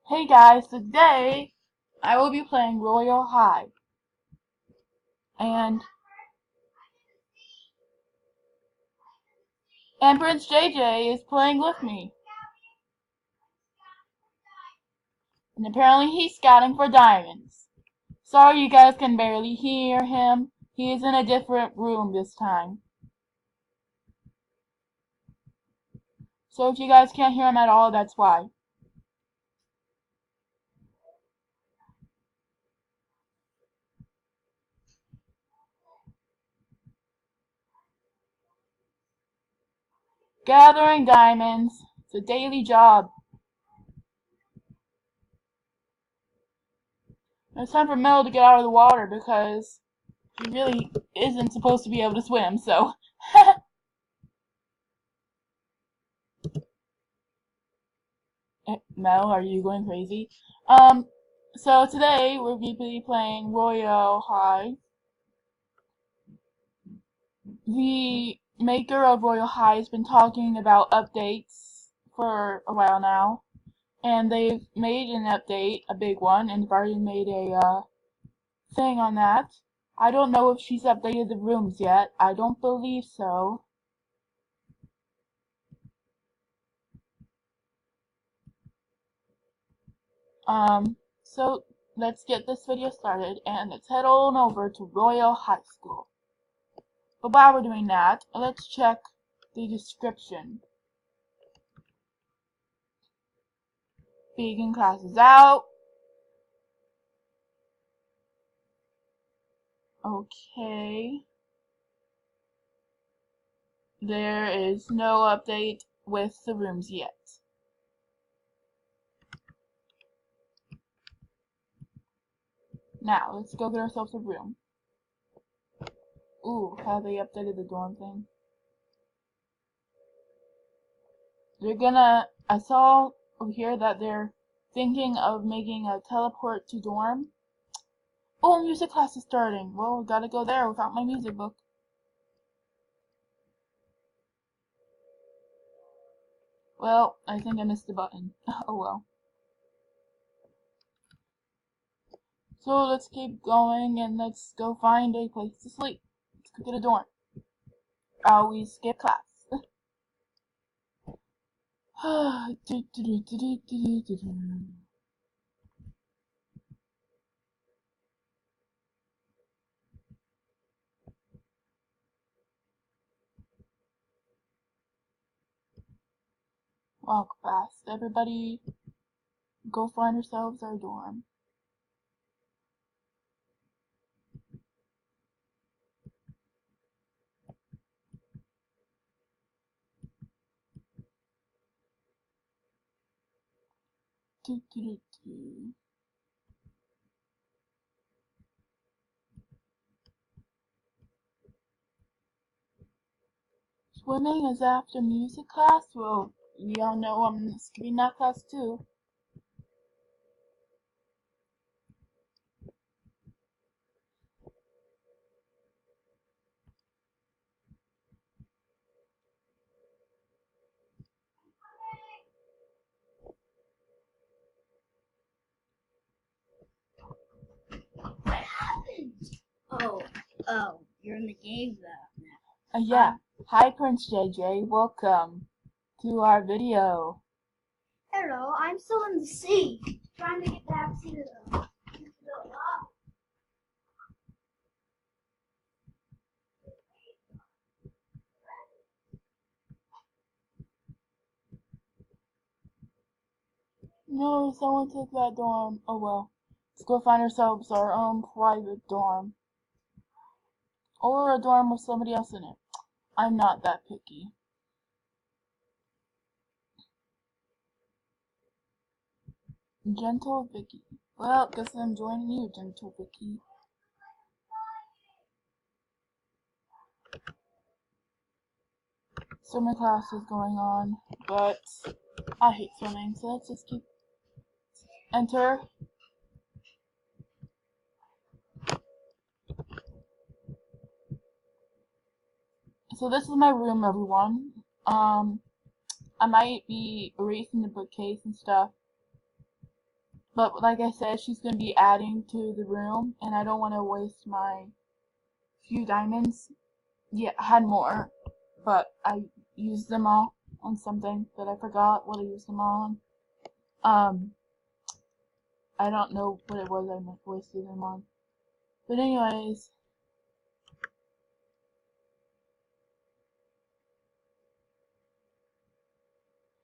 Hey guys, today I will be playing Royal High, and Prince JJ is playing with me, and apparently he's scouting for diamonds. Sorry you guys can barely hear him, he is in a different room this time. So if you guys can't hear him at all, that's why. Gathering diamonds, it's a daily job. It's time for Mel to get out of the water because he really isn't supposed to be able to swim, so. Mel, are you going crazy? So today we're going to be playing Royale High. The maker of Royale High has been talking about updates for a while now, and they've made an update, a big one, and they've already made a thing on that. I don't know if she's updated the rooms yet. I don't believe so. So let's get this video started, and let's head on over to Royale High School. But while we're doing that, let's check the description. Vegan classes out. Okay. There is no update with the rooms yet. Now, let's go get ourselves a room. Ooh, how they updated the dorm thing. I saw over here that they're thinking of making a teleport to dorm. Oh, music class is starting. Well, gotta go there without my music book. Well, I think I missed the button. Oh well. So let's keep going and let's go find a place to sleep. Let's go get a dorm. We skip class. Walk fast. Everybody go find ourselves our dorm. Swimming is after music class? Well, y'all know I'm skipping that class too. Oh, you're in the game now. Yeah. Hi, Prince JJ. Welcome to our video. Hello, I'm still in the sea, trying to get back to the No, someone took that dorm. Oh well. Let's go find ourselves our own private dorm. Or a dorm with somebody else in it. I'm not that picky. Gentle Vicky. Well, guess I'm joining you, Gentle Vicky. Swimming class is going on, but I hate swimming, so let's just keep enter. So this is my room, everyone. I might be erasing the bookcase and stuff. But like I said, she's going to be adding to the room, and I don't want to waste my few diamonds. Yeah, I had more, but I used them all on something that I forgot what I used them all on. I don't know what it was I wasted them on. But anyways,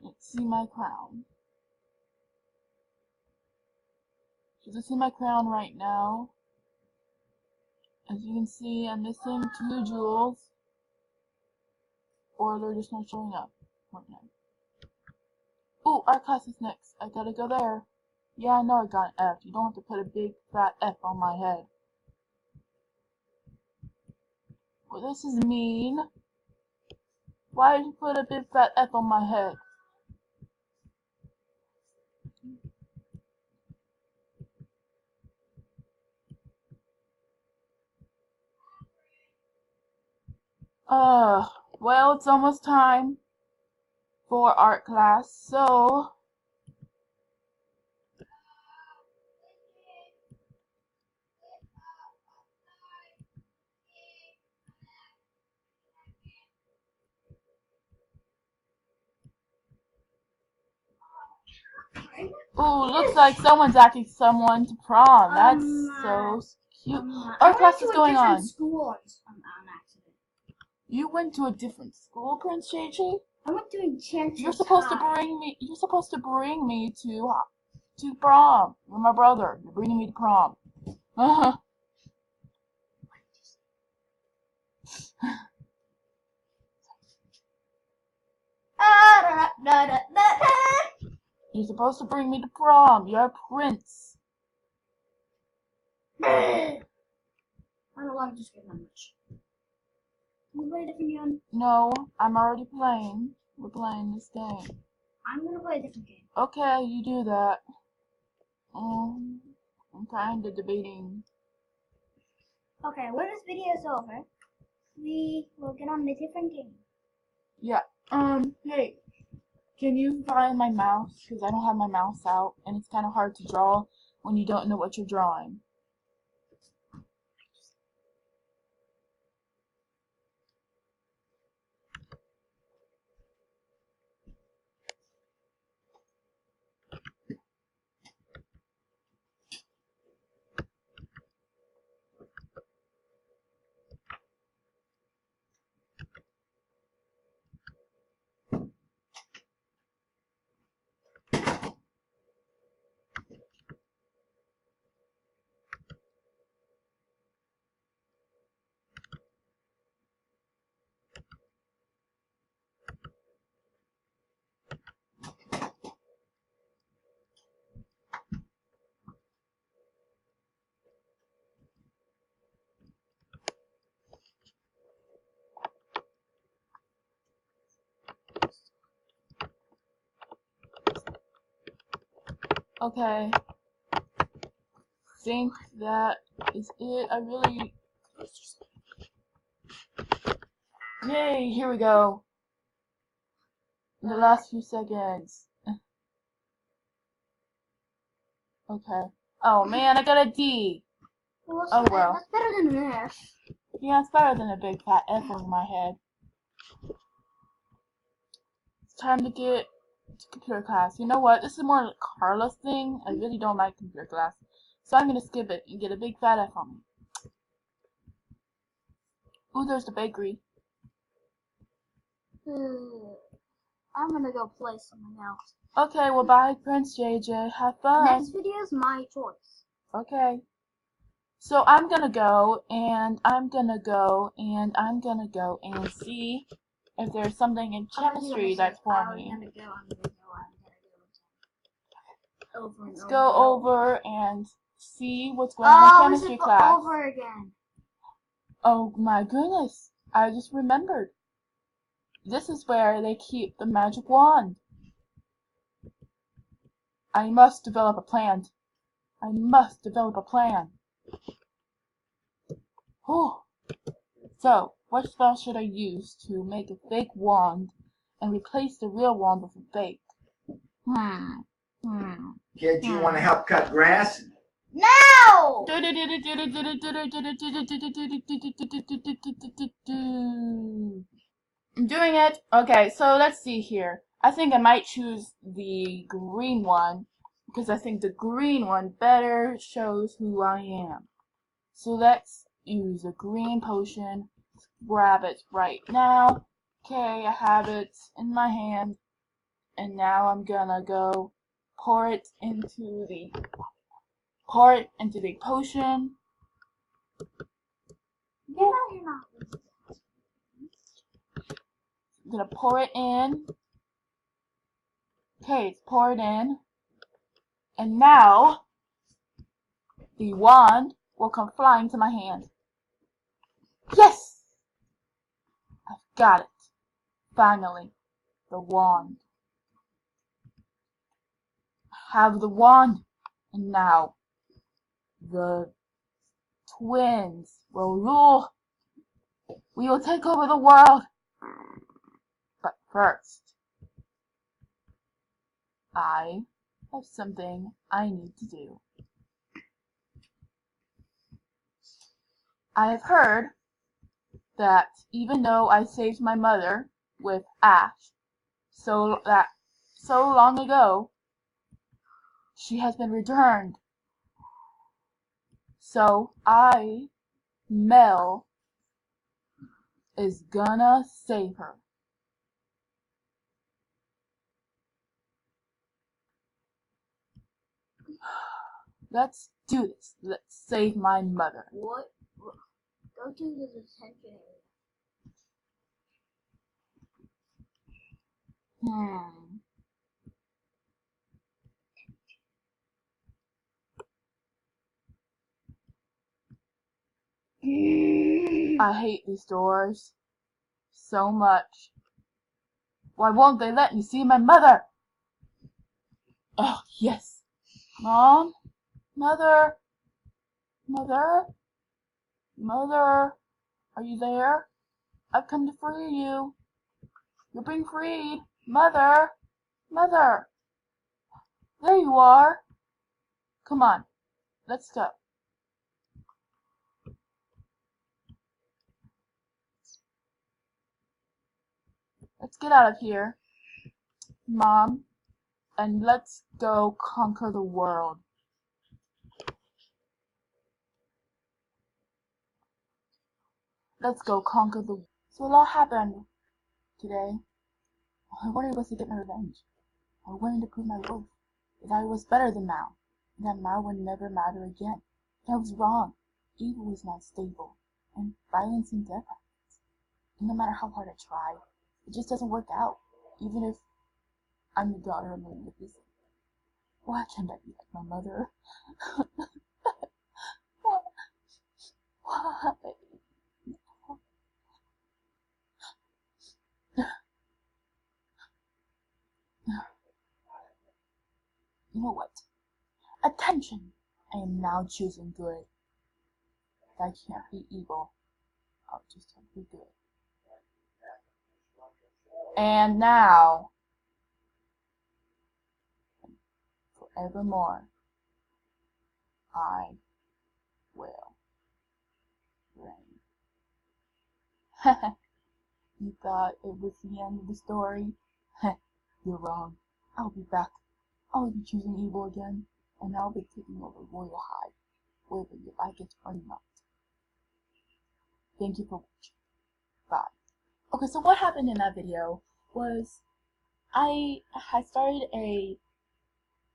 let's see my crown. So this is my crown right now. As you can see, I'm missing 2 jewels, or they're just not showing up right now. Ooh, art class is next. I gotta go there. Yeah, I know I got an F. You don't have to put a big fat F on my head. Well, this is mean. Why did you put a big fat F on my head? Well, it's almost time for art class, so ooh, looks like someone's asking someone to prom. That's so cute. Art class is going on. School on accident. You went to a different school, Prince JJ? I went to Enchantress You're supposed to bring me. You're supposed to bring me to prom. You're my brother. You're bringing me to prom. You're supposed to bring me to prom. You're a prince. I don't want to just get that much. Can we play a different game? No, I'm already playing. We're playing this game. I'm gonna play a different game. Okay, you do that. I'm kind of debating. Okay, when this video is over, we will get on a different game. Yeah. Hey, can you find my mouse? Because I don't have my mouse out, and it's kind of hard to draw when you don't know what you're drawing. Okay. Think that is it. I really... Yay, here we go. In the last few seconds. Okay. Oh man, I got a D. Well, Oh well. That's better than an F. Yeah, it's better than a big fat F on my head. It's time to get to computer class. You know what? This is more like Carla's thing. I really don't like computer class. So I'm gonna skip it and get a big fat F on me. Ooh, there's the bakery. I'm gonna go play something else. Okay, well bye, Prince JJ. Have fun. Next video is my choice. Okay. So I'm gonna go, and I'm gonna go, and I'm gonna go and see if there's something in chemistry that's for me. Let's go over and see what's going on in chemistry class. Over again. Oh my goodness, I just remembered. This is where they keep the magic wand. I must develop a plan. I must develop a plan. Whew. So, what spell should I use to make a fake wand and replace the real wand with a fake? Kid, do you want to help cut grass? No! I'm doing it. Okay, so let's see here. I think I might choose the green one because I think the green one better shows who I am. So let's use a green potion. Grab it right now. Okay, I have it in my hand. And now I'm gonna go pour it into the potion. I'm gonna pour it in. Okay, it's poured in. And now the wand will come flying to my hand. Yes! I've got it. Finally, the wand. I have the wand. And now the twins will rule. We will take over the world. But first, I have something I need to do. I have heard that even though I saved my mother with Ash so long ago, she has been returned. So Mel, is gonna save her. Let's do this. Let's save my mother. What? Go to the detention area. I hate these doors so much. Why won't they let me see my mother? Oh, yes. Mom? Mother? Mother? Mother? Are you there? I've come to free you. You're being freed. Mother? Mother? There you are. Come on. Let's go. Let's get out of here, Mom, and let's go conquer the world. Let's go conquer the world. So a lot happened today. I wanted was to get my revenge. I wanted to prove my worth, that I was better than Mal, and that Mal would never matter again. That I was wrong. Evil is not stable, and violence and death happens. And no matter how hard I try, it just doesn't work out, even if I'm the daughter of Magnificent. Why can't I be like my mother? Why? You know what? Attention! I am now choosing good. If I can't be evil, I'll just have to be good. And now, forevermore, I will reign. You thought it was the end of the story? You're wrong. I'll be back. I'll be choosing evil again, and I'll be taking over Royal High, whether you like it or not. Thank you for watching. Bye. Okay, so what happened in that video was I had started a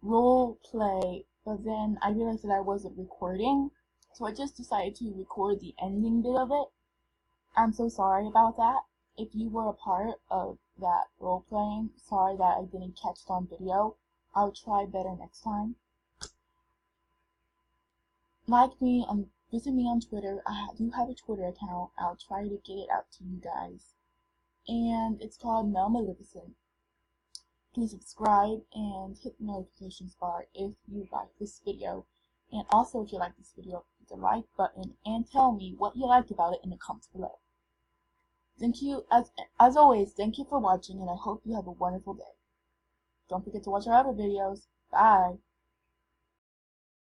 role play, but then I realized that I wasn't recording, so I just decided to record the ending bit of it. I'm so sorry about that. If you were a part of that role playing, sorry that I didn't catch it on video. I'll try better next time. Like me and visit me on Twitter. I do have a Twitter account. I'll try to get it out to you guys. And it's called Mel Maleficent. Please subscribe and hit the notifications bar if you like this video. And also, if you like this video, hit the like button and tell me what you liked about it in the comments below. Thank you, as always, thank you for watching, and I hope you have a wonderful day. Don't forget to watch our other videos. Bye!